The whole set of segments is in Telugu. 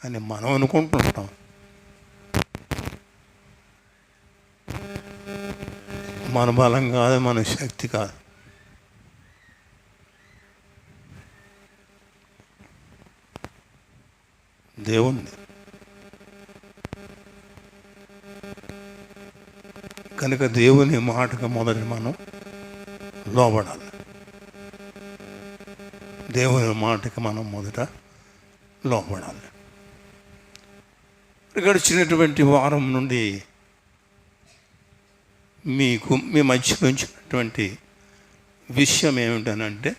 అని మనం అనుకుంటుంటాం. మన బలం కాదు, మన శక్తి కాదు. దేవుణ్ణి. కనుక దేవుని మాటకు మొదట మనం లోబడాలి. దేవుని మాటకి మనం మొదట లోబడాలి. గడిచినటువంటి వారం నుండి మీ మధ్యలో ఉంచినటువంటి విషయం ఏమిటనంటే,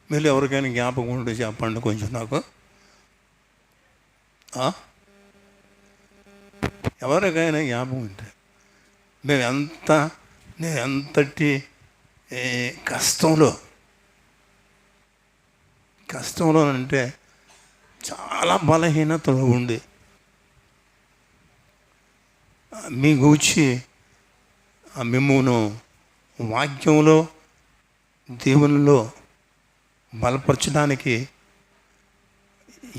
మీరు ఎవరికైనా జ్ఞాపకం ఉంటే చెప్పండి కొంచెం నాకు. ఎవరికైనా జ్ఞాపకం ఉంటే, నేను ఎంతటి కష్టంలో అంటే చాలా బలహీనతలో ఉండి మీ గూర్చి మిమ్మును వాక్యంలో దేవునిలో బలపరచడానికి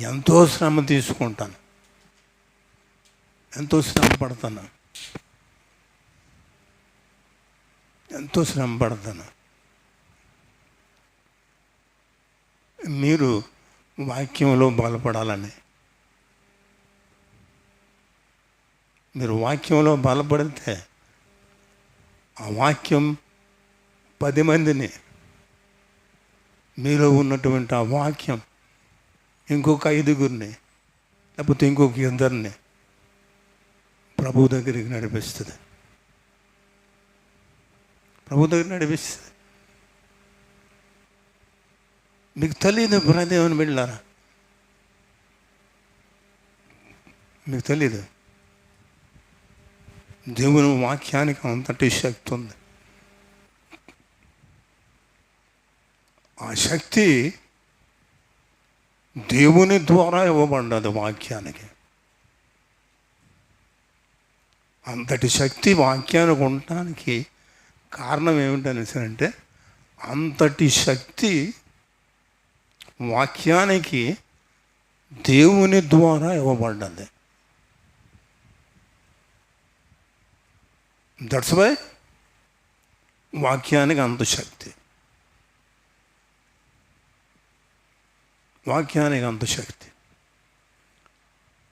ఎంతో శ్రమ తీసుకుంటాను, ఎంతో శ్రమ పడతాను. మీరు వాక్యంలో బలపడాలని. మీరు వాక్యంలో బలపడితే ఆ వాక్యం 10 మందిని, మీలో ఉన్నటువంటి ఆ వాక్యం ఇంకొక 5గురిని లేకపోతే ఇంకొక 2 ప్రభు దగ్గరికి నడిపిస్తుంది. మీకు తెలియదు బ్రదేవుని బిడ్డలారా, మీకు తెలీదు. దేవుని వాక్యానికి అంతటి శక్తి ఉంది. ఆ శక్తి దేవుని ద్వారా ఇవ్వబడ్డది వాక్యానికి. అంతటి శక్తి వాక్యానికి ఉండటానికి కారణం ఏమిటనేసంటే, అంతటి శక్తి వాక్యానికి దేవుని ద్వారా ఇవ్వబడ్డది. దట్స్ వై వాక్యానికి అంత శక్తి.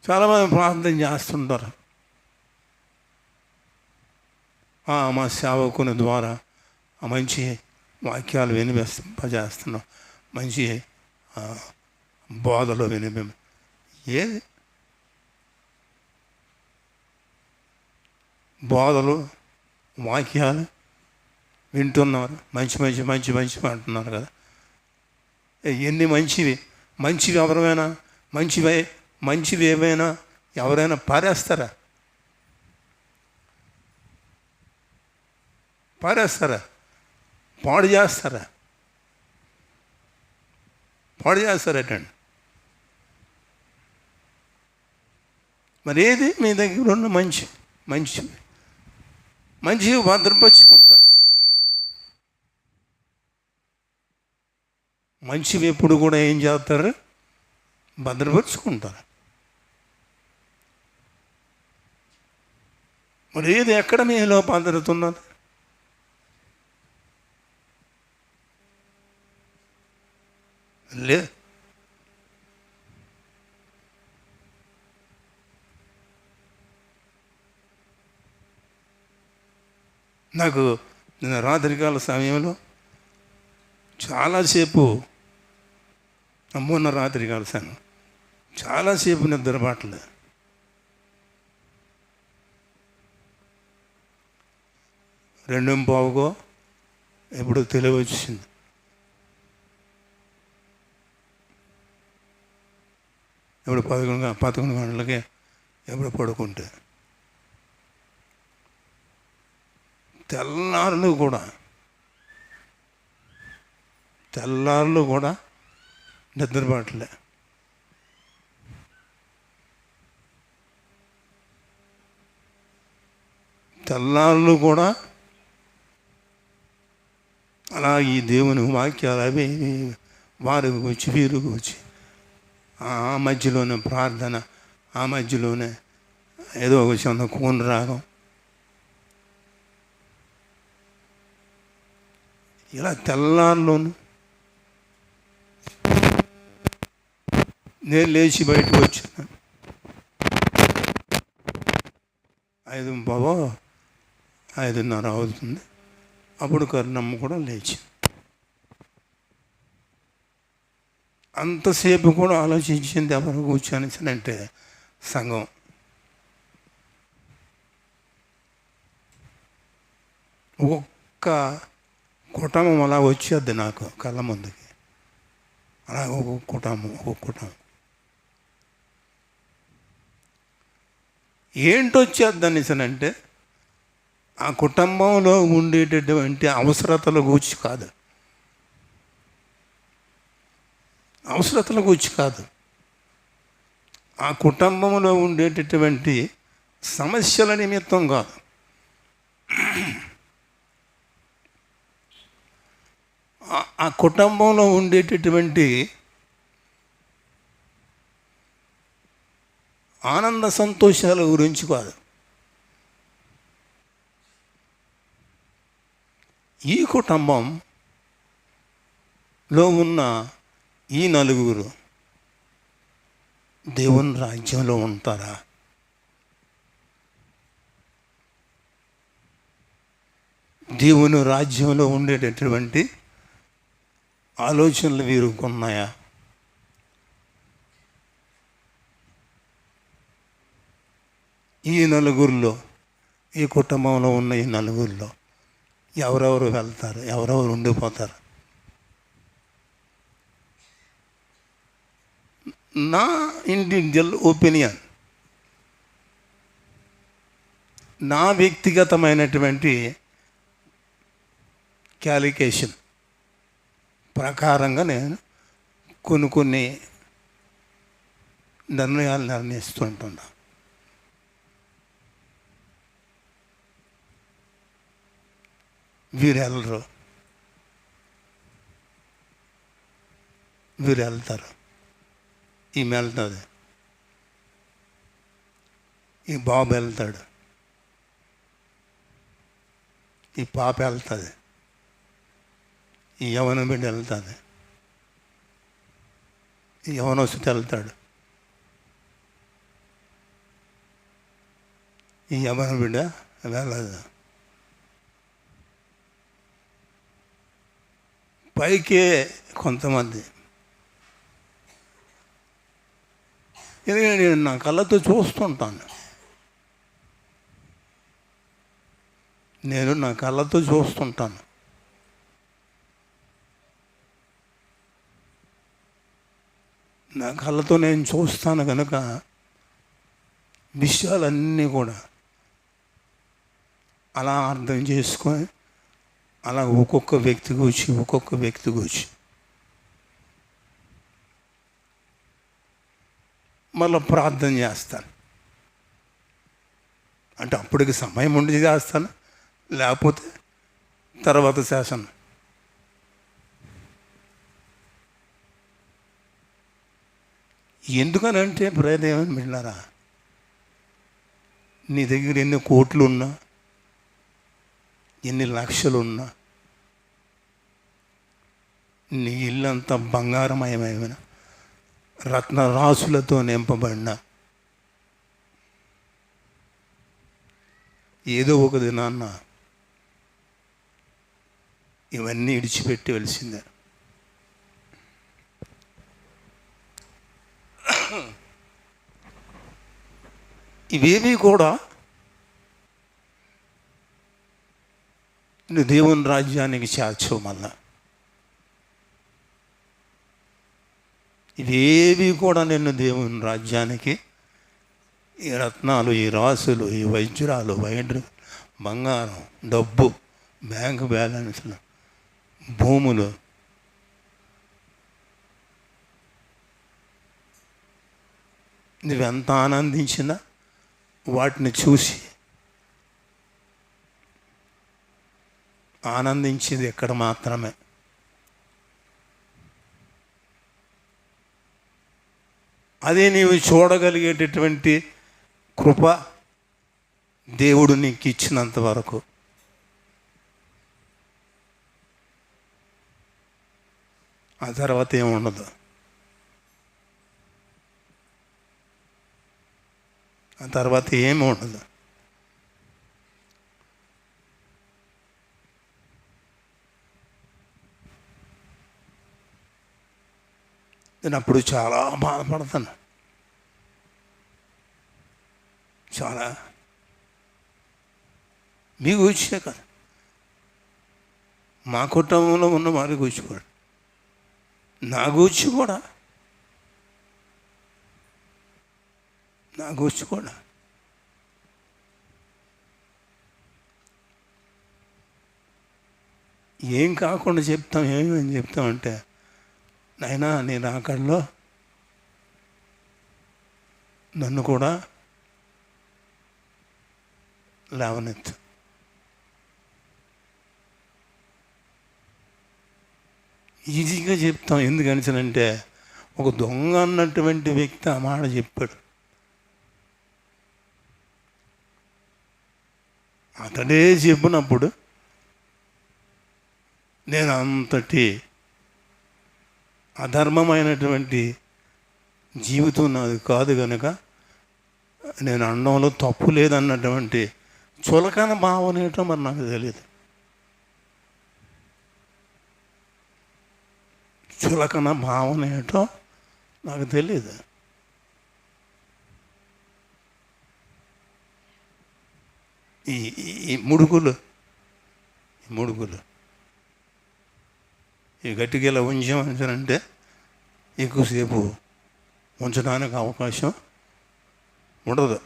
చాలామంది ప్రార్థన చేస్తుంటారు, మా సేవకుని ద్వారా మంచి వాక్యాలు వినిపింపజేస్తున్నాం, మంచి బోధలు ఏది బోధలు వాక్యాలు వింటున్నారు, మంచి అంటున్నారు కదా. ఎన్ని మంచివి ఎవరైనా మంచివి ఏమైనా ఎవరైనా పారేస్తారా? పాడు చేస్తారటండి. మరి ఏది మీ దగ్గర ఉన్న మంచివి భద్రపరుచుకుంటారు. మంచివి ఎప్పుడు కూడా ఏం చేస్తారు? భద్రపరుచుకుంటారు. మరి ఏది ఎక్కడ మీలో భద్రత ఉన్నది? లేదు. నాకు నిన్న రాత్రికాల సమయంలో చాలాసేపు, మొన్న రాత్రికాల సమయం చాలాసేపు నిద్రపట్టలేదు. రెండుంపావుకో ఎప్పుడు తెలివి వచ్చింది. ఎప్పుడు 11 గంటలకి ఎప్పుడు పడుకుంటే తెల్లారులు కూడా నిద్రపట్టలే. తెల్లారులు కూడా అలా ఈ దేవుని వాక్యాలు అవి వారికి వచ్చి వీరికి వచ్చి ఆ మధ్యలోనే ప్రార్థన ఆ మధ్యలోనే ఏదో ఒక చిన్న కూని రాగం, ఇలా తెల్లారిలోను నేను లేచి బయటకు వచ్చాను. 5:15, 5:30 అవుతుంది. అప్పుడు కరుణమ్మ కూడా లేచి, అంతసేపు కూడా ఆలోచించింది ఎవరు కూర్చొనిసానంటే సంఘం. ఒక్క కుటుంబం అలా వచ్చేద్ది నాకు కళ్ళ ముందుకి, అలా ఒక్కొక్క కుటుంబం ఏంటొచ్చేద్ది అనేసానంటే ఆ కుటుంబంలో ఉండేటటువంటి అవసరతల గూర్చి కాదు, ఆ కుటుంబంలో ఉండేటటువంటి సమస్యల నిమిత్తం కాదు, ఆ కుటుంబంలో ఉండేటటువంటి ఆనంద సంతోషాల గురించి కాదు. ఈ కుటుంబంలో ఉన్న ఈ నలుగురు దేవుని రాజ్యంలో ఉంటారా? దేవుని రాజ్యంలో ఉండేటటువంటి ఆలోచనలు వీరికి ఉన్నాయా? ఈ నలుగురిలో, ఈ కుటుంబంలో ఉన్న ఈ నలుగురిలో ఎవరెవరు వెళ్తారు, ఎవరెవరు ఉండిపోతారు? నా ఇండివిజువల్ ఒపీనియన్, నా వ్యక్తిగతమైనటువంటి క్యాలిక్యులేషన్ ప్రకారంగా నేను కొన్ని నిర్ణయాలు నిర్ణయిస్తుంటున్నా. వీరు వెళ్తారు, ఈమె వెళ్తుంది, ఈ బాబు వెళ్తాడు, ఈ పాప వెళ్తుంది, ఈ యవన బిడ్డ వెళ్తుంది, ఈ యవనస్తుడు వెళ్తాడు, ఈ యవన బిడ్డ వెళ్ళదు. పైకే కొంతమంది, ఎందుకంటే నేను నా కళ్ళతో చూస్తుంటాను, నా కళ్ళతో చూస్తుంటాను. నా కళ్ళతో నేను చూస్తాను కనుక విషయాలన్నీ కూడా అలా అర్థం చేసుకొని అలా ఒక్కొక్క వ్యక్తి గురించి మళ్ళీ ప్రార్థన చేస్తాను. అంటే అప్పటికి సమయం ఉండి చేస్తాను, లేకపోతే తర్వాత శాసనం. ఎందుకనంటే ప్రేదేమని మిళ్ళారా, నీ దగ్గర ఎన్ని కోట్లు ఉన్నా, ఎన్ని లక్షలున్నా, నీ ఇల్లంతా బంగారమయమైన రత్నరాశులతో నింపబడిన ఏదో ఒక దినాన్న ఇవన్నీ విడిచిపెట్టవలసిందే. ఇవేవి కూడా నువ్వు దేవుని రాజ్యానికి చేర్చవు. మళ్ళా ఇవేవి కూడా నిన్ను దేవుని రాజ్యానికి, ఈ రత్నాలు, ఈ రాసులు, ఈ వజ్రాలు, బంగారం, డబ్బు, బ్యాంకు బ్యాలెన్స్లు, భూములు, నువ్వెంత ఆనందించినా వాటిని చూసి ఆనందించేది ఎక్కడ మాత్రమే. అదే నీవు చూడగలిగేటటువంటి కృప దేవుడు నీకు ఇచ్చినంత వరకు. ఆ తర్వాత ఏముండదు. ఆ తర్వాత ఏమి ఉండదు. నేను అప్పుడు చాలా బాధపడతాను. చాలా మీ గురించే కాదు, మా కుటుంబంలో ఉన్న వారి గురించి కూడా, నా గురించి కూడా, నా గురించి కూడా. ఏం కాకుండా చెప్తాం, ఏమని చెప్తామంటే, నాయనా నీ రాకడలో నన్ను కూడా లేవనెత్తు. ఈజీగా చెప్తాం. ఎందుకనిసనంటే ఒక దొంగ అన్నటువంటి వ్యక్తి ఆ మాట చెప్పాడు. అతడే చెప్పినప్పుడు నేను అంతటి అధర్మమైనటువంటి జీవితం నాది కాదు కనుక నేను అనడంలో తప్పు లేదన్నటువంటి చులకన భావన ఏంటో మరి నాకు తెలియదు. చులకన భావన ఏంటో నాకు తెలియదు. ఈ ముడుగులు ఈ గట్టిగా ఇలా ఉంచామంటే ఎక్కువసేపు ఉంచడానికి అవకాశం ఉండదు.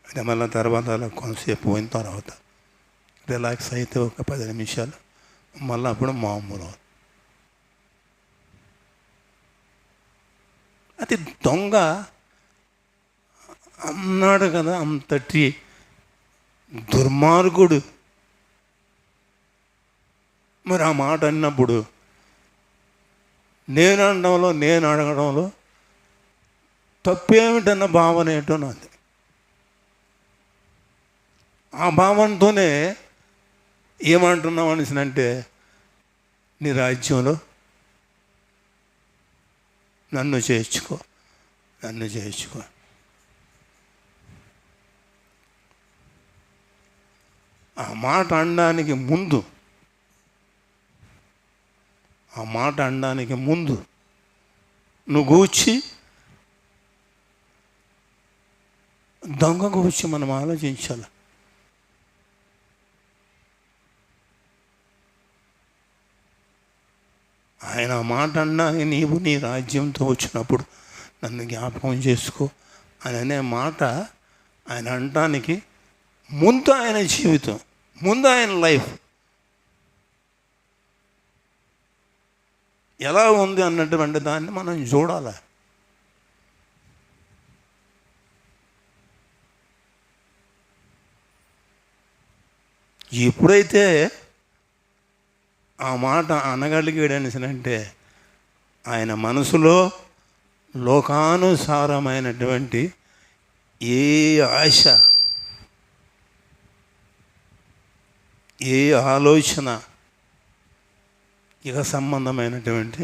అదే మళ్ళీ తర్వాత అలా కొంతసేపు పోయిన తర్వాత రిలాక్స్ అయితే ఒక 10 నిమిషాలు మళ్ళీ అప్పుడు మామూలు. అది దొంగ అన్నాడు కదా, అంతటి దుర్మార్గుడు. మరి ఆ మాట అన్నప్పుడు నేను అనడంలో, నేను అడగడంలో తప్పేమిటన్న భావన ఏంటో నాది. ఆ భావనతోనే ఏమంటున్నావు అనేసినంటే, నీ రాజ్యంలో నన్ను చేర్చుకో. ఆ మాట అనడానికి ముందు నువ్వు గూర్చి దొంగ గూర్చి మనం ఆలోచించాలి. ఆయన మాట అనడానికి నీవు నీ రాజ్యంతో వచ్చినప్పుడు నన్ను జ్ఞాపకం చేసుకో అని అనే మాట ఆయన అనడానికి ముందు ఆయన జీవితం, ముందు ఆయన లైఫ్ ఎలా ఉంది అన్నటువంటి దాన్ని మనం చూడాలి. ఎప్పుడైతే ఆ మాట అనగలిగాడనిసనంటే ఆయన మనసులో లోకానుసారమైనటువంటి ఏ ఆశ, ఏ ఆలోచన, ఇక సంబంధమైనటువంటి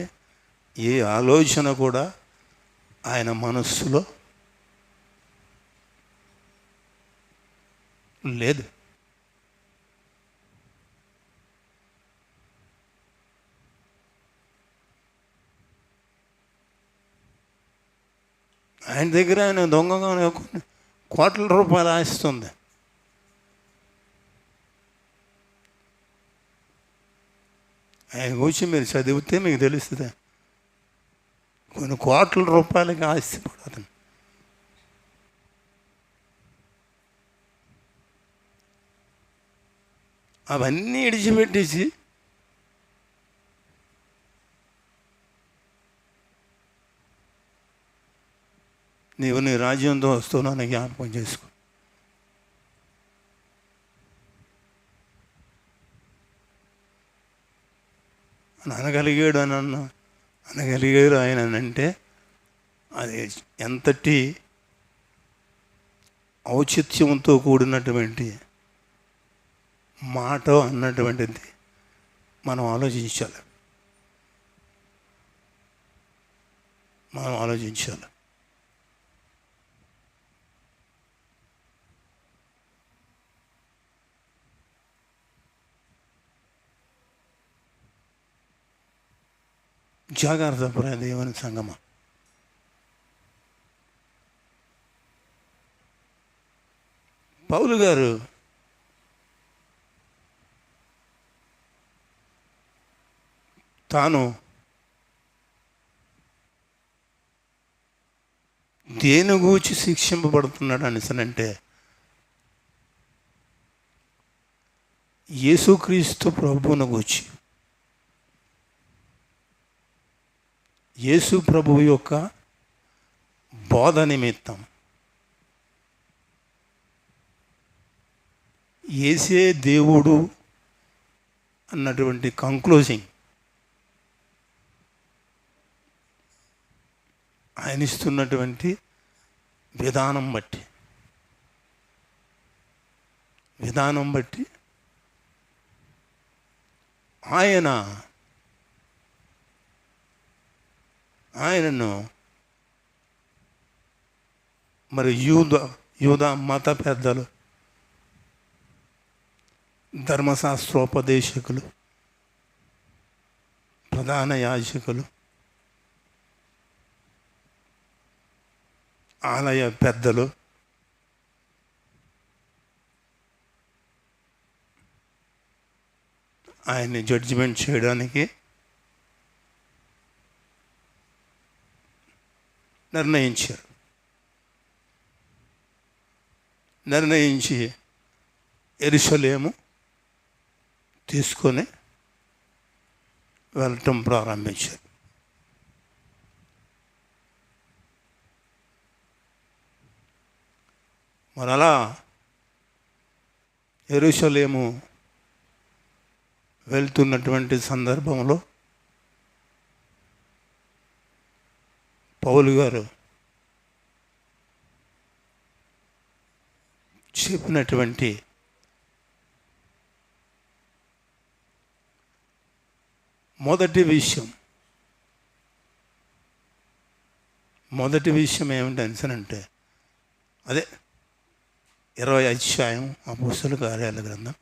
ఏ ఆలోచన కూడా ఆయన మనస్సులో లేదు. ఆయన దగ్గర ఆయన దొంగగా కొన్ని కోట్ల రూపాయలు ఆశిస్తుంది. ఆయన గురించి మీరు చదివితే మీకు తెలుస్తుంది. కొన్ని కోట్ల రూపాయలకి ఆశపడతాను. అవన్నీ ఇడిచిపెట్టేసి నీవు నీ రాజ్యంతో వస్తున్నాను జ్ఞాపకం చేసుకో. అని అనగలిగాడు అని అనగలిగారు ఆయన అంటే అది ఎంతటి ఔచిత్యంతో కూడినటువంటి మాట అన్నటువంటిది మనం ఆలోచించాలి. జాగ్రత్త ప్రియ దేవుని సంగమా. పౌలు గారు తాను దేని గూర్చి శిక్షింపబడుతున్నాడు అనేసనంటే యేసుక్రీస్తు ప్రభువును గూర్చి, యేసు ప్రభువు యొక్క బోధ నిమిత్తం, యేసే దేవుడు అన్నటువంటి కంక్లూజింగ్ ఆయన ఇస్తున్నటువంటి విధానం బట్టి ఆయనను మరి యూదా మత పెద్దలు, ధర్మశాస్త్రోపదేశకులు, ప్రధాన యాజకులు, ఆలయ పెద్దలు ఆయన్ని జడ్జిమెంట్ చేయడానికి నిర్ణయించి యెరూషలేము తీసుకొని వెళ్ళటం ప్రారంభించారు. మరి అలా యెరూషలేము వెళ్తున్నటువంటి సందర్భంలో పౌలు గారు చెప్పినటువంటి మొదటి విషయం ఏమిటంటే అదే 20 అధ్యాయం అపోస్తలుల కార్యాల గ్రంథం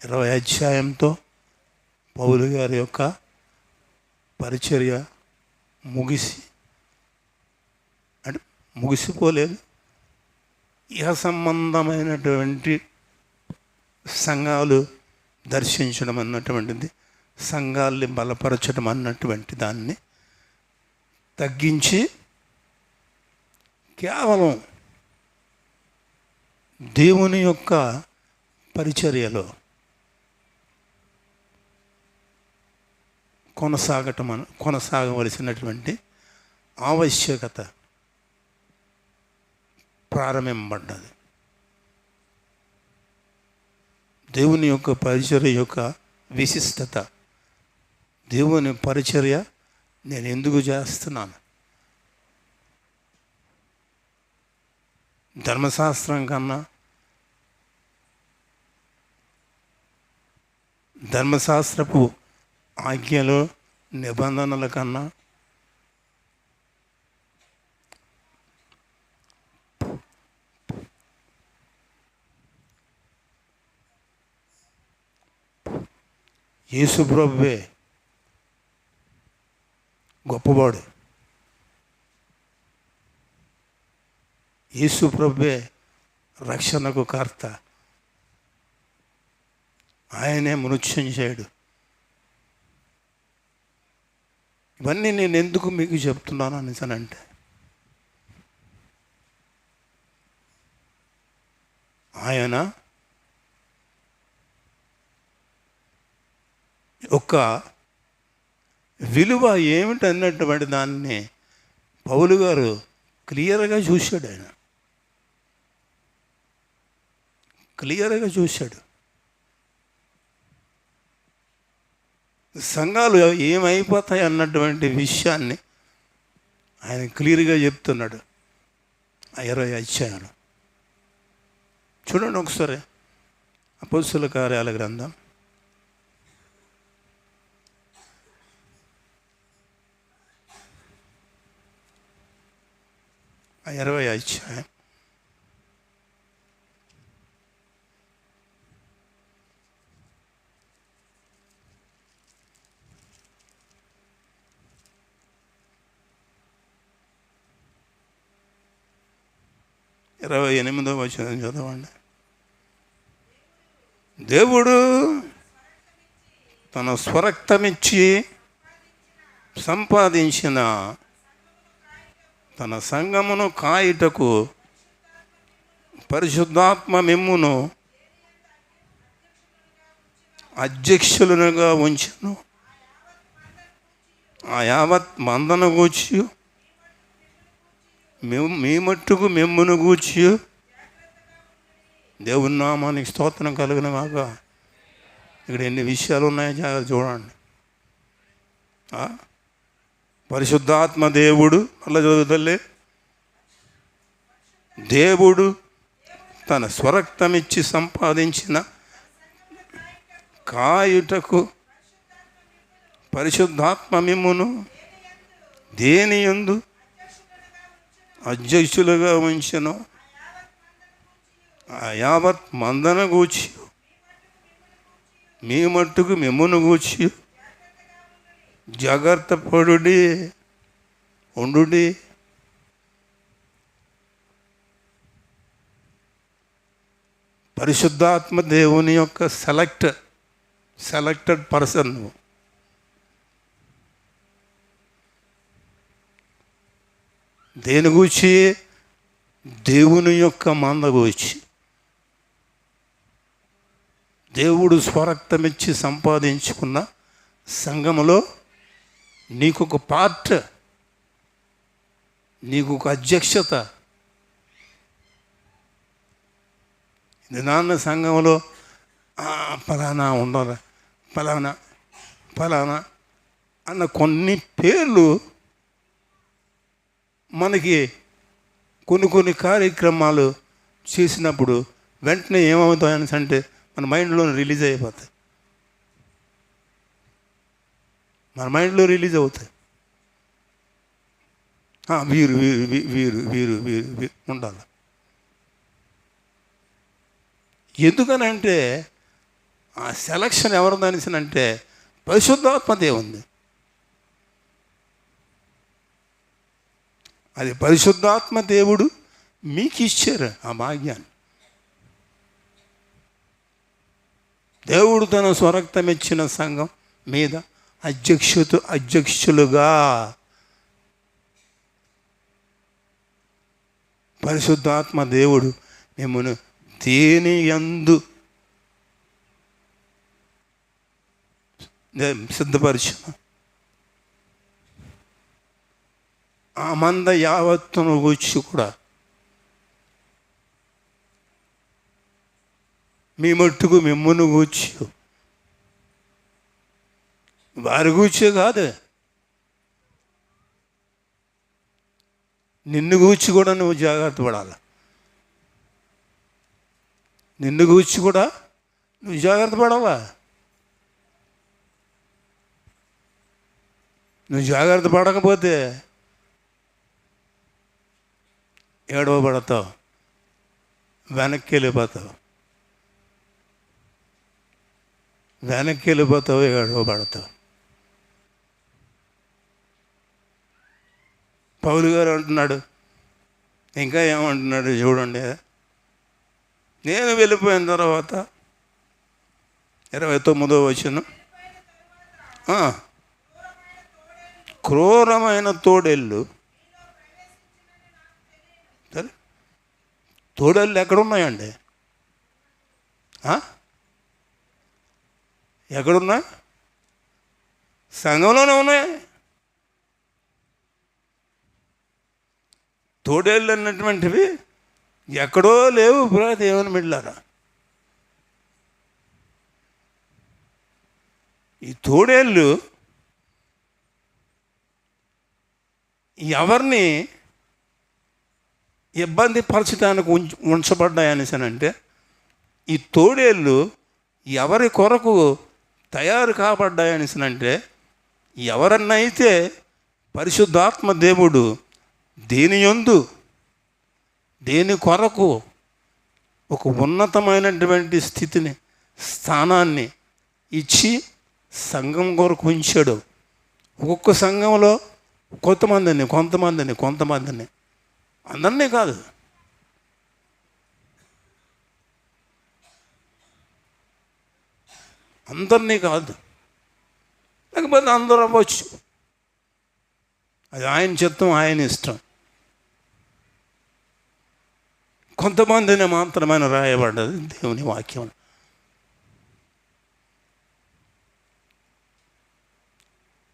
20 అధ్యాయంతో పౌలు గారి యొక్క పరిచర్య ముగిసిపోలేదు. ఇహ సంబంధమైనటువంటి సంఘాలు దర్శించడం అన్నటువంటిది, సంఘాల్ని బలపరచడం అన్నటువంటి దాన్ని తగ్గించి కేవలం దేవుని యొక్క పరిచర్యలో కొనసాగవలసినటువంటి ఆవశ్యకత ప్రారంభింపబడ్డది. దేవుని యొక్క పరిచర్య యొక్క విశిష్టత, దేవుని పరిచర్య నేను ఎందుకు చేస్తున్నాను, ధర్మశాస్త్రం కన్నా, ధర్మశాస్త్రపు ఆజ్ఞలు నిబంధనల కన్నా యేసు ప్రభువే గొప్పవాడు. యేసు ప్రభువే రక్షణకు కర్త. ఆయనే మృత్యుంజయుడు. ఇవన్నీ నేను ఎందుకు మీకు చెప్తున్నాను అనేసనంటే ఆయన ఒక విలువ ఏమిటన్నటువంటి దాన్ని పౌలు గారు క్లియర్గా చూశాడు. ఆయన క్లియర్గా చూశాడు. సంఘాలు ఏమైపోతాయి అన్నటువంటి విషయాన్ని ఆయన క్లియర్గా చెప్తున్నాడు ఆ 20 అధ్యాయాలు. చూడండి ఒకసారి అపొస్తలుల కార్యాల గ్రంథం 20 అధ్యాయం 28వ వచనం చదవండి. దేవుడు తన స్వరక్తమిచ్చి సంపాదించిన తన సంఘమును కాయుటకు పరిశుద్ధాత్మ మిమ్మును అధ్యక్షులుగా ఉంచెను. ఆ యావత్ మందను గూర్చి మీ మట్టుకు మిమ్మును గూర్చి దేవుని నామానికి స్తోత్రం కలుగును గాక. ఇక్కడ ఎన్ని విషయాలు ఉన్నాయో జాగ్రత్త చూడండి. పరిశుద్ధాత్మ దేవుడు, అలా చదువుతలే, దేవుడు తన స్వరక్తమిచ్చి సంపాదించిన కాయుటకు పరిశుద్ధాత్మ మిమ్మును దేనియందు అధ్యక్షులుగా ఉంచెను. ఆ యావత్ మందను గూర్చి మీ మట్టుకు మిమ్మును గూర్చి జాగ్రత్త పడుడి, ఉండుడి. పరిశుద్ధాత్మ దేవుని యొక్క సెలెక్టెడ్ పర్సన్. నువ్వు దేని గూర్చి? దేవుని యొక్క మంద గూర్చి. దేవుడు స్వరక్తమిచ్చి సంపాదించుకున్న సంఘములో నీకొక పార్ట్, నీకొక అధ్యక్షత. నాన్న సంఘంలో ఫలానా ఉండాలి, ఫలానా అన్న కొన్ని పేర్లు మనకి కొన్ని కార్యక్రమాలు చేసినప్పుడు వెంటనే ఏమవుతాయని అంటే మన మైండ్లో రిలీజ్ అయిపోతాయి. మన మైండ్లో రిలీజ్ అవుతాయి. వీరు వీరు వీరు వీరు వీరు వీరు ఉండాలి. ఎందుకనంటే ఆ సెలక్షన్ ఎవరిదనిసినంటే పరిశుద్ధాత్మ దేవుంది. అది పరిశుద్ధాత్మ దేవుడు మీకు ఇచ్చారు ఆ భాగ్యాన్ని. దేవుడు తన స్వరక్తం ఇచ్చిన సంఘం మీద అధ్యక్షులుగా పరిశుద్ధాత్మ దేవుడు మిమ్మల్ని దేని యందు సిద్ధపరిచిన ఆ మంద యావత్తును గూర్చి కూడా మీ మట్టుకు మిమ్మును గూర్చి, వారి గూర్చే కాదు, నిన్ను గూర్చి కూడా నువ్వు జాగ్రత్త పడాలి. నిన్ను గూర్చి కూడా నువ్వు జాగ్రత్త పడాలా. నువ్వు జాగ్రత్త పడకపోతే ఏడవబడతావు, వెనక్కి వెళ్ళిపోతావు, ఏడవబడతావు. పౌలు గారు అంటున్నాడు, ఇంకా ఏమంటున్నాడు చూడండి. నేను వెళ్ళిపోయిన తర్వాత 29వ వచనం, క్రూరమైన తోడేళ్ళు. సరే, తోడేళ్ళు ఎక్కడున్నాయండి? ఎక్కడున్నాయి? సంఘంలోనే ఉన్నాయి. తోడేళ్ళు అన్నటువంటివి ఎక్కడో లేవు. దేవుని బిడ్డలారా, ఈ తోడేళ్ళు ఎవరిని ఇబ్బంది పరచడానికి ఉంచబడ్డాయనిసనంటే, ఈ తోడేళ్ళు ఎవరి కొరకు తయారు కాబడ్డాయనిసనంటే, ఎవరన్నైతే పరిశుద్ధాత్మ దేవుడు దేని కొరకు ఒక ఉన్నతమైనటువంటి స్థితిని, స్థానాన్ని ఇచ్చి సంఘం కొరకు ఉంచాడు. ఒక్కొక్క సంఘంలో కొంతమందిని అందరినీ కాదు, లేకపోతే అందరూ అవ్వచ్చు. అది ఆయన చిత్తం, ఆయన ఇష్టం. కొంతమందిని మాత్రమే రాయబడ్డది దేవుని వాక్యం.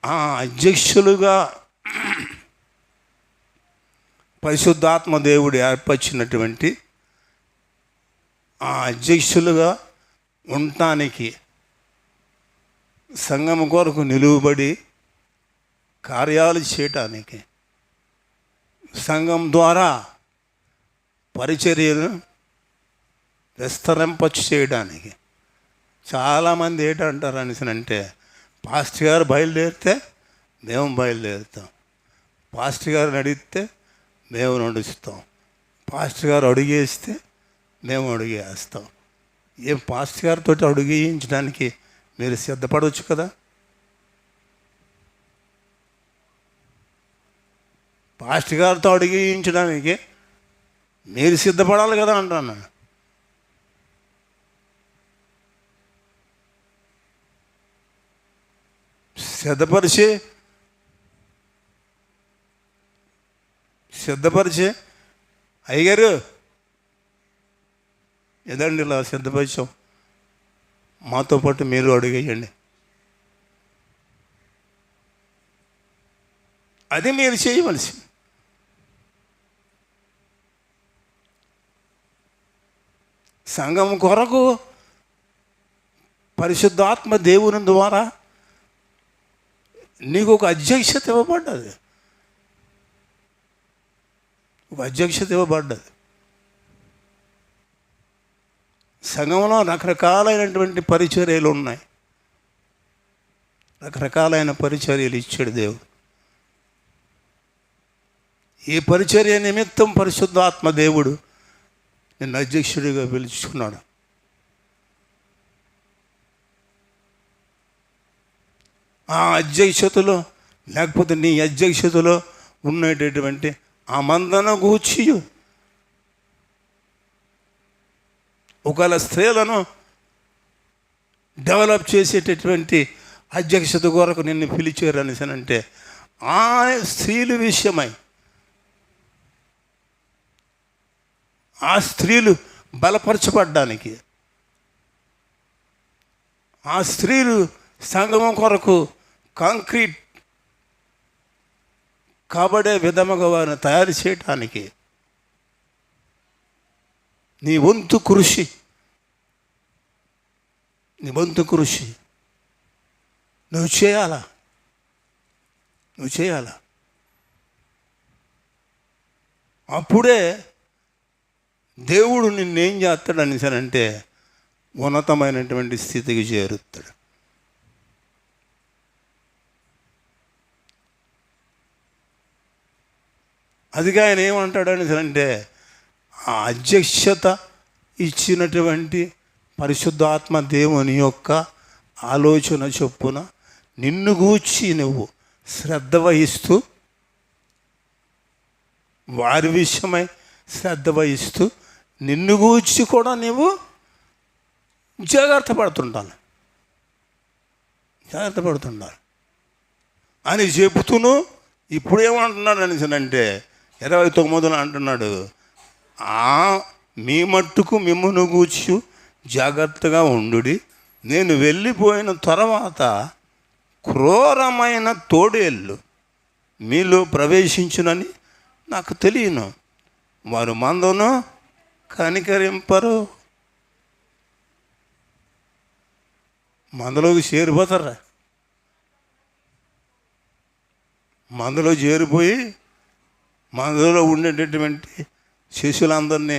ఆ అధ్యక్షులుగా పరిశుద్ధాత్మ దేవుడు ఏర్పరిచినటువంటి ఆ అధ్యక్షులుగా ఉండటానికి, సంఘం కొరకు నిలువబడి కార్యాలు చేయటానికి, సంఘం ద్వారా పరిచర్యను విస్తరింప చేయడానికి చాలామంది ఏంటంటారు అంటే, పాస్టర్ గారు బయలుదేరితే మేము బయలుదేరుతాం, పాస్టర్ గారిని అడిగితే మేము నడుస్తాం, పాస్టర్ గారు అడుగేస్తే మేము అడుగేస్తాం. ఏం పాస్టర్ గారితో అడుగేయించడానికి మీరు సిద్ధపడవచ్చు కదా. పాస్టర్ గారితో అడుగేయించడానికి మీరు సిద్ధపడాలి కదా అంటున్నాను. సిద్ధపరిచి అయ్యగారు ఏదండి ఇలా సిద్ధపరిచాం, మాతో పాటు మీరు అడిగేయండి, అది మీరు చేయవలసి. సంఘం కొరకు పరిశుద్ధాత్మ దేవుని ద్వారా నీకు ఒక అధ్యక్షత ఇవ్వబడ్డది, సంఘంలో రకరకాలైనటువంటి పరిచర్యలు ఉన్నాయి, రకరకాలైన పరిచర్యలు ఇచ్చాడు దేవుడు. ఈ పరిచర్య నిమిత్తం పరిశుద్ధాత్మ దేవుడు నిన్ను అధ్యక్షుడిగా పిలుచుకున్నాడు. ఆ అధ్యక్షతలో, లేకపోతే నీ అధ్యక్షతలో ఉండేటటువంటి ఆ మందను గూర్చి ఒకవేళ స్త్రీలను డెవలప్ చేసేటటువంటి అధ్యక్షత కొరకు నిన్ను పిలిచారు అనేసనంటే, ఆ స్త్రీల విషయమై, ఆ స్త్రీలు బలపరచబడ్డానికి, ఆ స్త్రీలు సంగమం కొరకు కాంక్రీట్ కాబడే విధముగా వారిని తయారు చేయటానికి నీ వంతు కృషి నువ్వు చేయాలా. అప్పుడే దేవుడు నిన్నేం చేస్తాడు అనేసానంటే ఉన్నతమైనటువంటి స్థితికి చేరుతాడు. అదిగా ఆయన ఏమంటాడు అనేసానంటే, ఆ అధ్యక్షత ఇచ్చినటువంటి పరిశుద్ధాత్మ దేవుని యొక్క ఆలోచన చొప్పున నిన్ను గూర్చి నువ్వు శ్రద్ధ వహిస్తూ, వారి విషయమై శ్రద్ధ వహిస్తూ, నిన్ను గూర్చి కూడా నీవు జాగ్రత్త పడుతుండాలి అని చెబుతూను ఇప్పుడు ఏమంటున్నాడు అనేసానంటే 29 అంటున్నాడు, మీ మట్టుకు మిమ్మును గూర్చి జాగ్రత్తగా ఉండుడి, నేను వెళ్ళిపోయిన తర్వాత క్రూరమైన తోడేళ్ళు మీలో ప్రవేశించునని నాకు తెలియను, వారు మందను కనికరింపరు. మందలోకి చేరిపోతారా? మందలో చేరిపోయి మందలో ఉండేటటువంటి శిష్యులందరినీ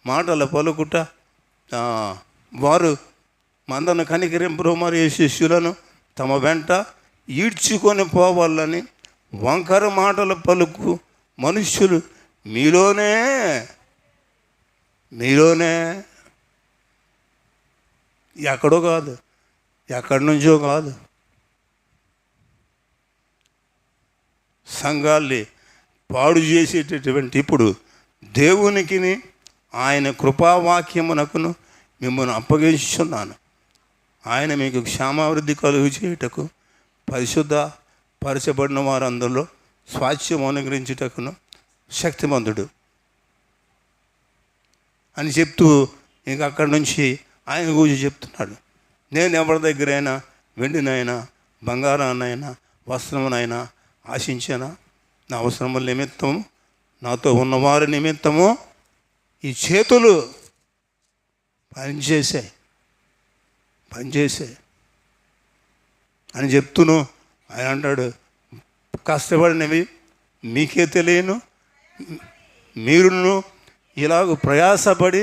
మాటలు పలుకుట, వారు మందను కనికరింపరు మరియు శిష్యులను తమ వెంట ఈడ్చుకొని పోవాలని వంకర మాటలు పలుకు మనుష్యులు మీలోనే ఎక్కడో కాదు, ఎక్కడి నుంచో కాదు, సంఘాల్ని పాడు చేసేటటువంటి ఇప్పుడు దేవునికి ఆయన కృపావాక్యమునకును మిమ్మల్ని అప్పగించుచున్నాను. ఆయన మీకు క్షేమాభివృద్ధి కలుగు చేయుటకు పరిశుద్ధ పరచబడిన వారందరిలో స్వాస్థ్యం అనుగ్రహించుటకును శక్తిమంతుడు అని చెప్తూ ఇంక అక్కడి నుంచి ఆయన గురించి చెప్తున్నాడు. నేను ఎవరి దగ్గరైనా వెండినైనా బంగారాన్నైనా వస్త్రమునైనా ఆశించానా? నా అవసరముల నిమిత్తము నాతో ఉన్నవారి నిమిత్తము ఈ చేతులు పనిచేసాయి అని చెప్తూను ఆయన అంటాడు, కష్టపడినవి మీకే తెలియను, మీరును ఇలాగ ప్రయాసపడి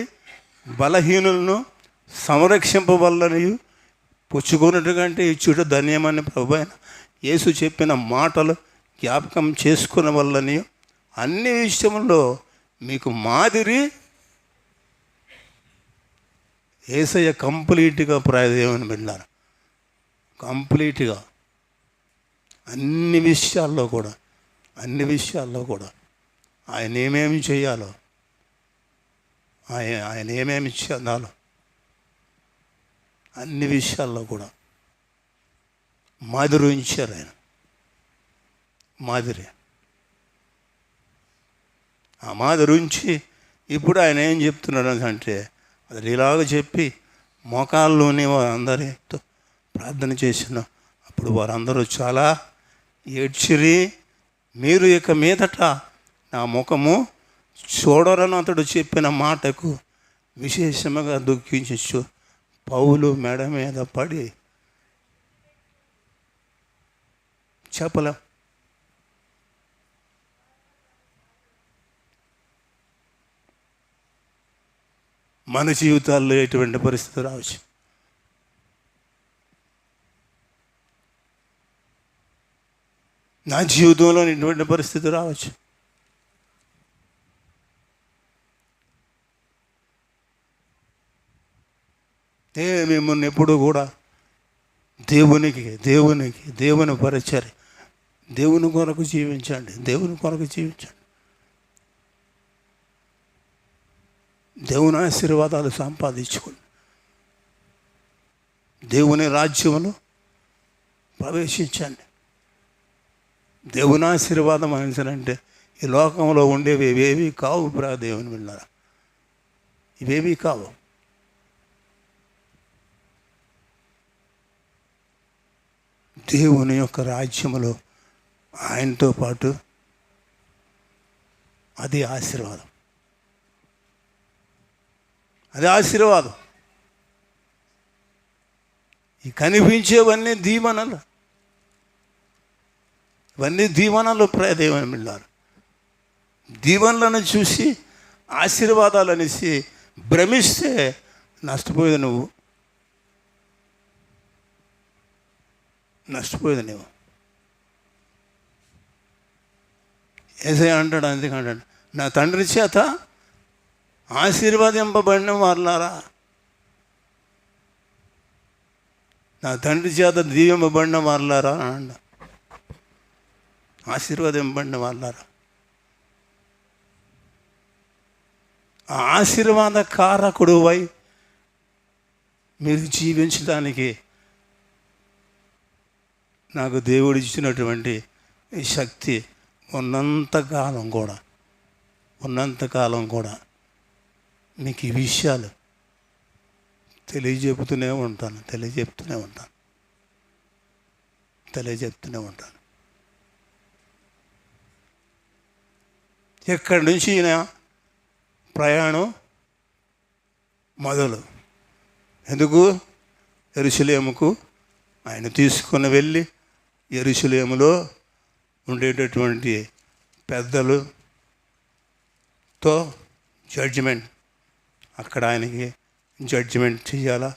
బలహీనులను సంరక్షింపవల్లని పుచ్చుకున్నట్టుకంటే ఇచ్చుట ధన్యమని ప్రభు అయిన యేసు చెప్పిన మాటలు జ్ఞాపకం చేసుకున్న వల్లని అన్ని విషయంలో మీకు మాదిరి యేసయ్య కంప్లీట్గా ప్రాయదేమని వెళ్ళారు. కంప్లీట్గా అన్ని విషయాల్లో కూడా ఆయన ఏమేమి చేయాలో, ఆయన ఏమేమి చెందాలో అన్ని విషయాల్లో కూడా మాదిరి ఉంచారు. ఆయన మాదిరి, ఆ మాదిరి ఉంచి ఇప్పుడు ఆయన ఏం చెప్తున్నాడు అంటే, అది ఇలాగ చెప్పి మోకాల్లోని వారందరితో ప్రార్థన చేసిన అప్పుడు వారందరూ చాలా ఏడ్చిరి. మీరు ఇక మీదట నా ముఖము చూడరని అతడు చెప్పిన మాటకు విశేషముగా దుఃఖించచ్చు. పౌలు మెడ మీద పడి చెప్పలేం. మన జీవితాల్లో ఎటువంటి పరిస్థితి రావచ్చు. నా జీవితంలో ఎటువంటి పరిస్థితి రావచ్చు. మిమ్మల్ని ఎప్పుడు కూడా దేవుని పరిచర్య, దేవుని కొరకు జీవించండి. దేవుని ఆశీర్వాదాలు సంపాదించుకోండి. దేవుని రాజ్యమును ప్రవేశించండి. దేవుని ఆశీర్వాదం అంటే ఈ లోకంలో ఉండేవి ఇవేవి కావు. దేవుని విన్నారా? ఇవేవి కావు. దేవుని యొక్క రాజ్యములో ఆయనతో పాటు అది ఆశీర్వాదం. ఈ కనిపించేవన్నీ దీవెనలు, ఇవన్నీ దీవెనలు. దేవుని వెళ్ళారు. దీవెనలను చూసి ఆశీర్వాదాలు అనేసి భ్రమిస్తే నష్టపోయేది నువ్వు. యేసయ్య అంటాడు, అందుకంటాడు, నా తండ్రి చేత ఆశీర్వాదింపబడిన వారులారా, నా తండ్రి చేత దీవింపబడిన వారులారా అంట. ఆశీర్వాదింపబడిన వారులారా, ఆ ఆశీర్వాద కారకుడువై మీరు జీవించడానికి నాకు దేవుడు ఇచ్చినటువంటి ఈ శక్తి ఉన్నంతకాలం కూడా మీకు ఈ విషయాలు తెలియజెప్తూనే ఉంటాను. ఎక్కడి నుంచి ఈయన ప్రయాణం మొదలు, ఎందుకు? యెరూషలేముకు ఆయన తీసుకుని వెళ్ళి యెరూషలేములో ఉండేటటువంటి పెద్దలతో జడ్జిమెంట్, అక్కడ ఆయనకి జడ్జిమెంట్ చేయాలా.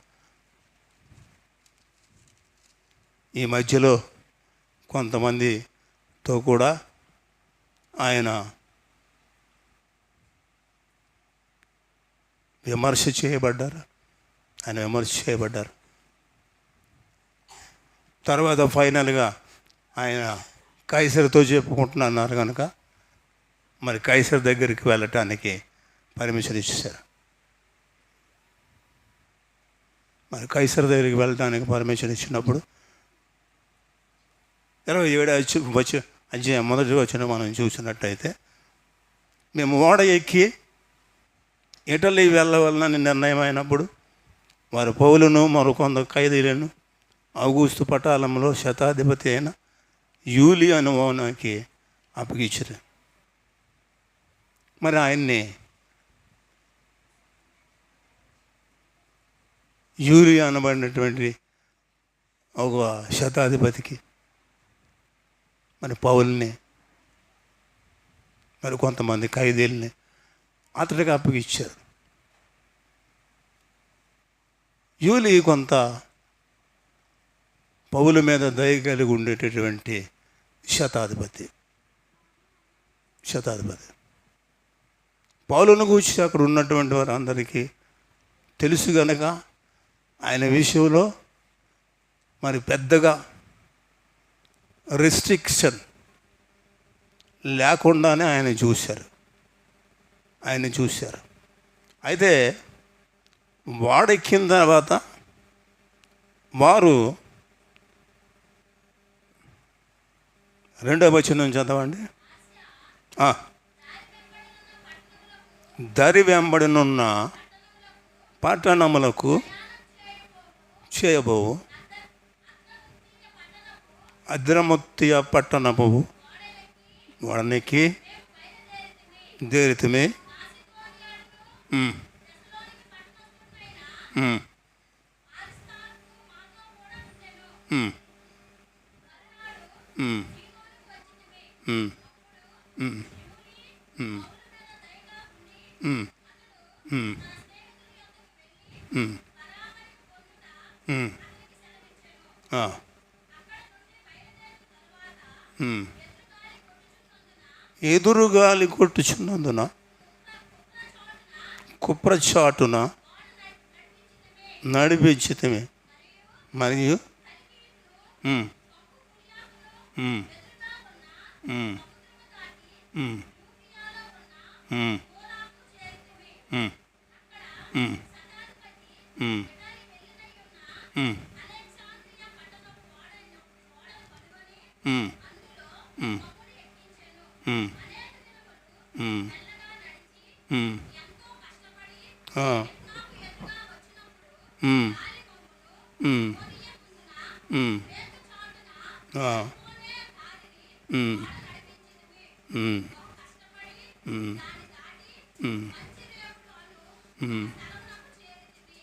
ఈ మధ్యలో కొంతమందితో కూడా ఆయన విమర్శ చేయబడ్డారు. తర్వాత ఫైనల్గా ఆయన కైసరుతో చెప్పుకుంటున్నారు కనుక మరి కైసర్ దగ్గరికి వెళ్ళటానికి పర్మిషన్ ఇచ్చేశారు. మరి కైసర్ దగ్గరికి వెళ్ళటానికి పర్మిషన్ ఇచ్చినప్పుడు 27 అధ్యాయం మొదటి వచనం మనం చూసినట్టయితే, మేము ఓడ ఎక్కి ఇటలీ వెళ్ళవలనని నిర్ణయమైనప్పుడు వారు పౌలును మరికొందరు ఖైదీలను ఔగుస్తు పటాలంలో శతాధిపతి అయిన యూలియనుకి అప్పగించారు. మరి ఆయన్ని యూలియా అనబడినటువంటి ఒక శతాధిపతికి మరి పౌల్ని మరి కొంతమంది ఖైదీల్ని అతడికి అప్పగించారు. యూలి కొంత పౌలు మీద దయ కలిగి ఉండేటటువంటి శతాధిపతి. పౌలును గూర్చి అక్కడ ఉన్నటువంటి వారందరికీ తెలుసు గనక ఆయన విషయంలో మరి పెద్దగా రెస్ట్రిక్షన్ లేకుండానే ఆయన చూశారు. అయితే వాడెక్కిన తర్వాత వారు 2వ వచనం చదవండి. దరి వెంబడినున్న పట్టణములకు చేయబోవు అద్రముత్తియ పట్టణపు వాడనికి దేరితమే ఎదురుగాలి కొట్టుచున్నందున కుప్రచాటున నడిపించితమే మరియు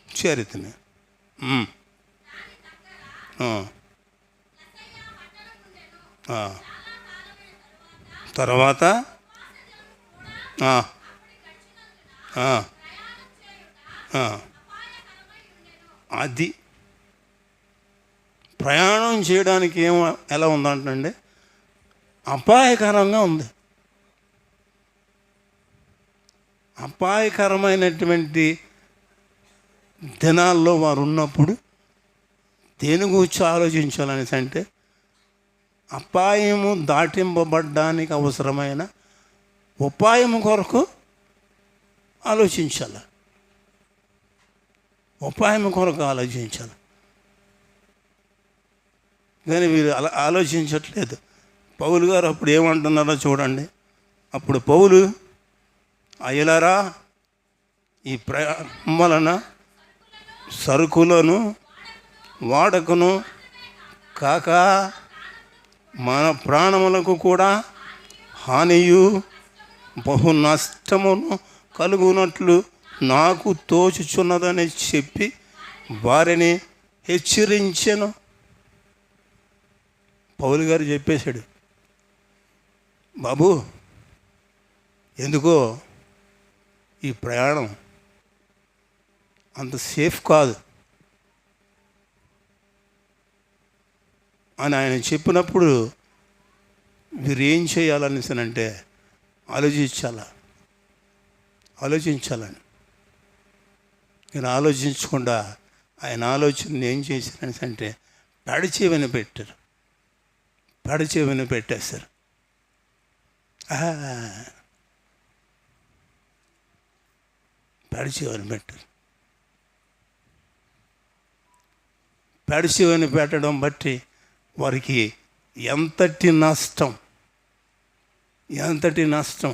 చేరితమే. తర్వాత అది ప్రయాణం చేయడానికి ఎలా ఉందంటే అపాయకరంగా ఉంది. అపాయకరమైనటువంటి దినాల్లో వారు ఉన్నప్పుడు దేని గురించి ఆలోచించాలనేసి అంటే అపాయము దాటింపబడ్డానికి అవసరమైన ఉపాయము కొరకు ఆలోచించాలి. కానీ వీరు అలా ఆలోచించట్లేదు. పౌలు గారు అప్పుడు ఏమంటున్నారో చూడండి. అప్పుడు పౌలు, అయ్యలారా, ఈ ప్రయాణం వలన సరుకులను వాడకను కాక మన ప్రాణములకు కూడా హానియు బహు నష్టమును కలుగునట్లు నాకు తోచుచున్నదని చెప్పి వారిని హెచ్చరించెను. పౌలు గారు చెప్పేశాడు, బాబు ఎందుకో ఈ ప్రయాణం అంత సేఫ్ కాదు అని ఆయన చెప్పినప్పుడు మీరు ఏం చేయాలనిసానంటే ఆలోచించాలని నేను ఆలోచించకుండా ఆయన ఆలోచన ఏం చేశారని అంటే పెడచెవిన పెట్టేశారు. పెడచెవిన పెట్టారు. పెడచెవిన పెట్టడం బట్టి వారికి ఎంతటి నష్టం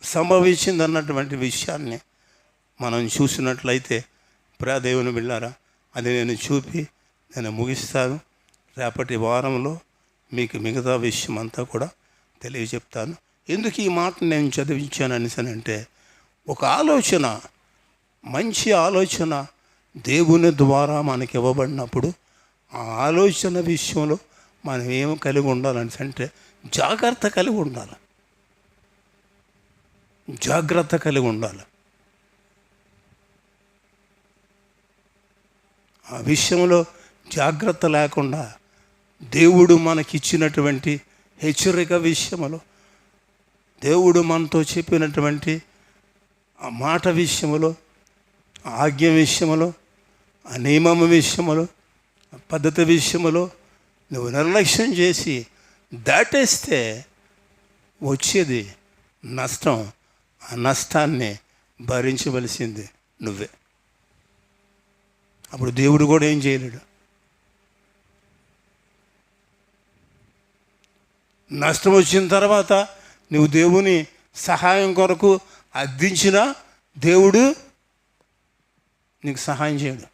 సంభవించిందన్నటువంటి విషయాన్ని మనం చూసినట్లయితే దేవుని బిడ్డలారా, అది నేను చూపి నేను ముగిస్తాను. రేపటి వారంలో మీకు మిగతా విషయం అంతా కూడా తెలియజెప్తాను. ఎందుకు ఈ మాట నేను చదివించాను అనేసానంటే, ఒక ఆలోచన, మంచి ఆలోచన దేవుని ద్వారా మనకి ఇవ్వబడినప్పుడు ఆ ఆలోచన విషయంలో మనం ఏం కలిగి ఉండాలని అంటే జాగ్రత్త కలిగి ఉండాలి. ఆ విషయంలో జాగ్రత్త లేకుండా దేవుడు మనకిచ్చినటువంటి హెచ్చరిక విషయంలో, దేవుడు మనతో చెప్పినటువంటి ఆ మాట విషయంలో, ఆజ్ఞ విషయంలో, ఆ నియమం విషయంలో, ఆ పద్ధతి విషయంలో నువ్వు నిర్లక్ష్యం చేసి దాటేస్తే వచ్చేది నష్టం. ఆ నష్టాన్ని భరించవలసింది నువ్వే. అప్పుడు దేవుడు కూడా ఏం చేయలేడు. నష్టం వచ్చిన తర్వాత నువ్వు దేవుని సహాయం కొరకు అర్థించినా దేవుడు నీకు సహాయం చేయడు.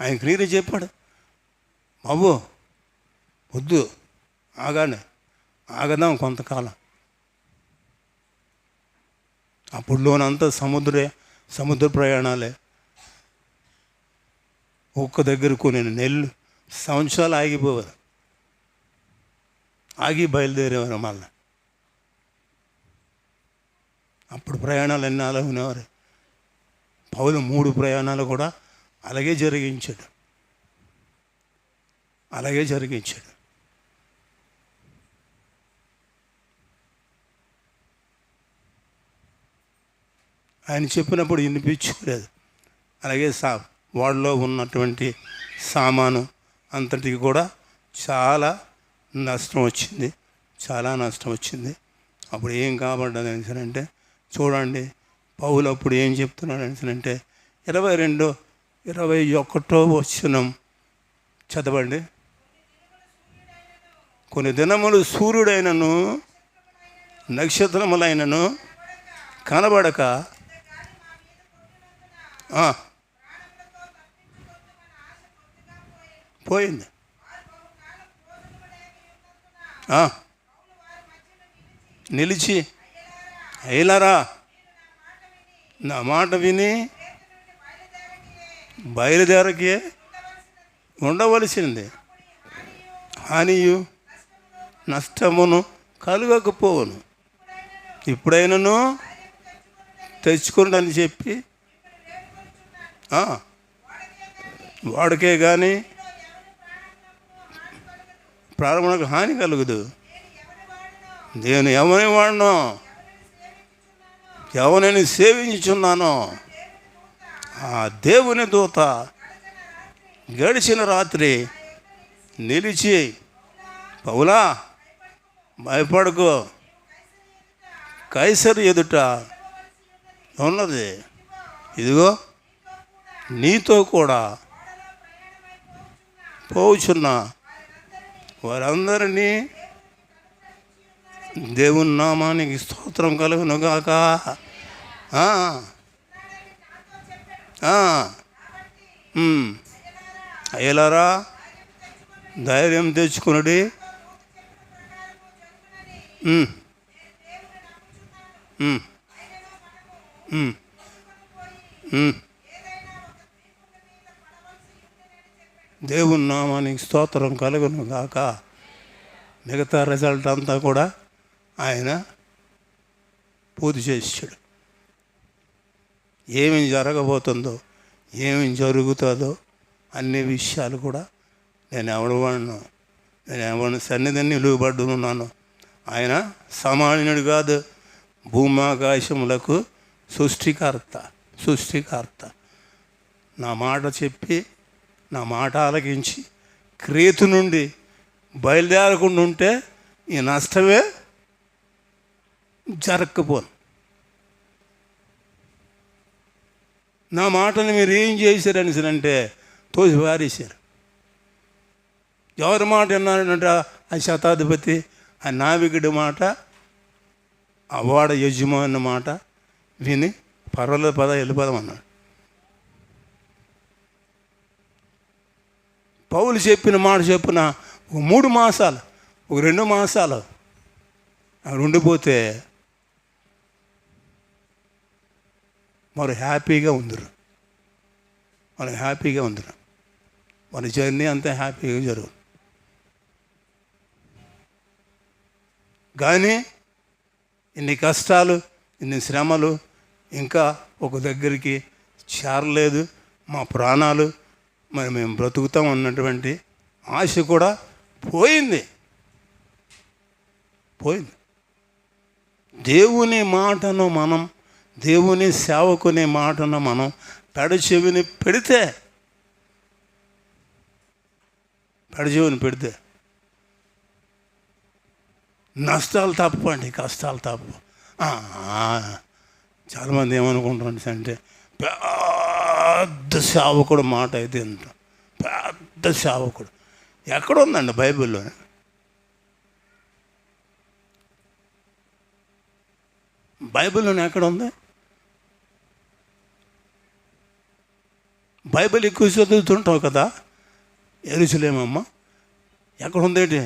ఆయన క్లియర్గా చెప్పాడు, బాబు వద్దు, ఆగదాం కొంతకాలం. అప్పుడులోనంతా సముద్ర ప్రయాణాలే. ఒక్క దగ్గర కొన్ని నెలలు సంవత్సరాలు ఆగిపోవారు, బయలుదేరేవారు మళ్ళీ. అప్పుడు ప్రయాణాలన్నీ అలా ఉన్నవారు. పౌలు 3 ప్రయాణాలు కూడా అలాగే జరిగించాడు. ఆయన చెప్పినప్పుడు వినిపించుకోలేదు. అలాగే వాళ్ళలో ఉన్నటువంటి సామాను అంతటికి కూడా చాలా నష్టం వచ్చింది. అప్పుడు ఏం కాబడ్డది అంటే, చూడండి పౌలు అప్పుడు ఏం చెప్తున్నాడు అంటే 22-21 వచనం చదవండి. కొన్ని దినములు సూర్యుడైనను నక్షత్రములైనను కనబడక పోయింది. నిలిచి, అయ్యలారా నా మాట విని బయలుదేరకే ఉండవలసింది, హానియు నష్టమును కలుగకపోవును. ఇప్పుడైనను తెచ్చుకోండి అని చెప్పి వాడికే కానీ ప్రారంభంలో హాని కలుగుదు. నేను ఎవరిని సేవించుచున్నానో ఆ దేవుని దూత గడిచిన రాత్రి నిలిచి, పౌలా భయపడకు, కైసరు ఎదుట ఉన్నది, ఇదిగో నీతో కూడా పోచున్న వారందరినీ దేవుని నామానికి స్తోత్రం కలుగునుగాక. అయ్యలారా ధైర్యం తెచ్చుకునుడి, దేవుని నామానికి స్తోత్రం కలుగును గాక. మిగతా రిజల్ట్ అంతా కూడా ఆయన పూర్తి చేసాడు. ఏమి జరగబోతుందో, ఏమి జరుగుతుందో అన్ని విషయాలు కూడా నేను ఎవరి సన్నిధిని నిలువబడున్నాను. ఆయన సామాన్యుడు కాదు, భూమాకాశములకు సృష్టికర్త. నా మాట చెప్పి, నా మాట ఆలకించి క్రీతు నుండి బయలుదేరకుండా ఉంటే ఈ నష్టమే జరగకపోను. నా మాటను మీరు ఏం చేశారని అంటే తోసి పారేశారు. ఎవరి మాట విన్నారంటే ఆ శతాధిపతి, ఆ నావికుడి మాట, ఆ ఓడ యజమాని మాట విని పర్వాలేదు పద వెళ్ళిపోదాం అన్నాడు. పౌలు చెప్పిన మాట చెప్పున ఒక 3 మాసాలు, ఒక 2 మాసాలు అక్కడ ఉండిపోతే మరి హ్యాపీగా ఉందరు. మన జర్నీ అంతా హ్యాపీగా జరుగు. కానీ ఇన్ని కష్టాలు, ఇన్ని శ్రమలు, ఇంకా ఒక దగ్గరికి చేరలేదు మా ప్రాణాలు, మరి మేము బ్రతుకుతాం అన్నటువంటి ఆశ కూడా పోయింది. దేవుని మాటను మనం, దేవుని సేవకుని మాటను మనం పెడచెవిని పెడితే నష్టాలు తప్పండి, కష్టాలు తప్పు. చాలామంది ఏమనుకుంటారంటే అంటే పెద్ద సేవకుడు మాట అయితే ఎంత పెద్ద సేవకుడు ఎక్కడ ఉందండి బైబిల్లోనే? బైబిల్లోనే ఎక్కడ ఉంది? బైబిల్ ఎక్కువ చదువుతుంటావు కదా, యెరూషలేమమ్మ ఎక్కడ ఉందేంటి?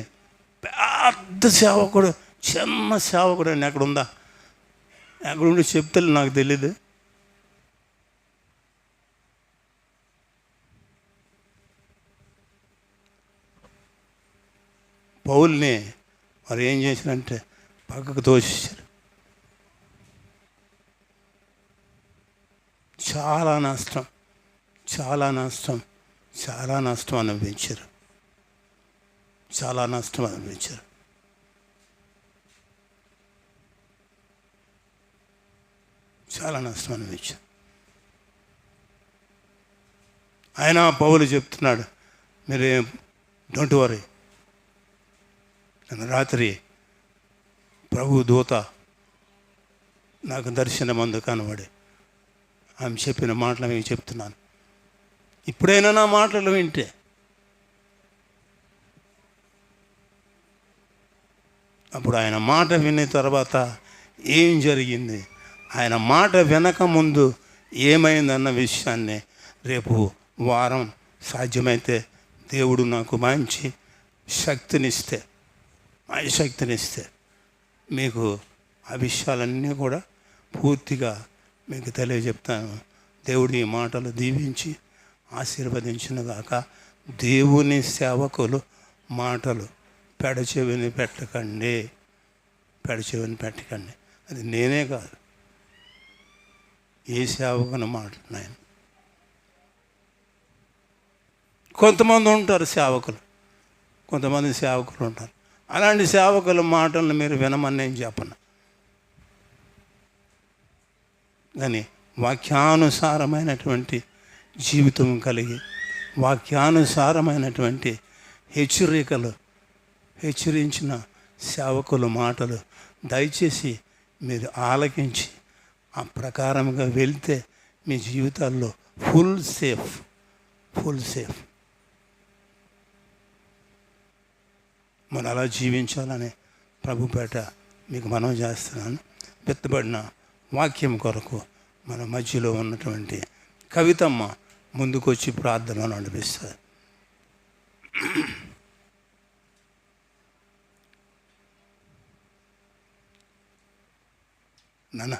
పెద్ద సేవకుడు, చిన్న సేవకుడు అండి ఎక్కడ ఉందా? ఎక్కడుండి చెప్తే నాకు తెలీదు. పౌల్ని మరి ఏం చేశారంటే పక్కకు తోసేశారు. చాలా నష్టం అనిపించారు. ఆయన పౌలు చెప్తున్నాడు, మీరేం డోంట్ వరీ. రాత్రి ప్రభు దూత నాకు దర్శనమందు కనబడి ఆమె చెప్పిన మాటలు మీకు చెప్తున్నాను. ఇప్పుడైనా నా మాటలు వింటే అప్పుడు ఆయన మాట విన్న తర్వాత ఏం జరిగింది, ఆయన మాట వినక ముందు ఏమైందన్న విషయాన్ని రేపు వారం సాధ్యమైతే దేవుడు నాకు మంచి శక్తినిస్తే మీకు ఆ విషయాలన్నీ కూడా పూర్తిగా మీకు తెలియజెప్తాను. దేవుడు ఈ మాటలు దీవించి ఆశీర్వదించునుగాక. దేవుని సేవకులు మాటలు పెడచెవిని పెట్టకండి. అది నేనే కాదు, ఏ సేవకుని మాటలు నాయన. కొంతమంది సేవకులు ఉంటారు. అలాంటి సేవకుల మాటలను మీరు వినమని నేను చెప్పను. కానీ వాక్యానుసారమైనటువంటి జీవితం కలిగి, వాక్యానుసారమైనటువంటి హెచ్చరించిన సేవకుల మాటలు దయచేసి మీరు ఆలకించి ఆ ప్రకారంగా వెళ్తే మీ జీవితాల్లో ఫుల్ సేఫ్. మనం అలా జీవించాలని ప్రభుపేట మీకు మనవి చేస్తున్నాను. వెత్తబడిన వాక్యం కొరకు మన మధ్యలో ఉన్నటువంటి కవితమ్మ ముందుకొచ్చి ప్రార్థనలు నడిపిస్తారు. నాన్న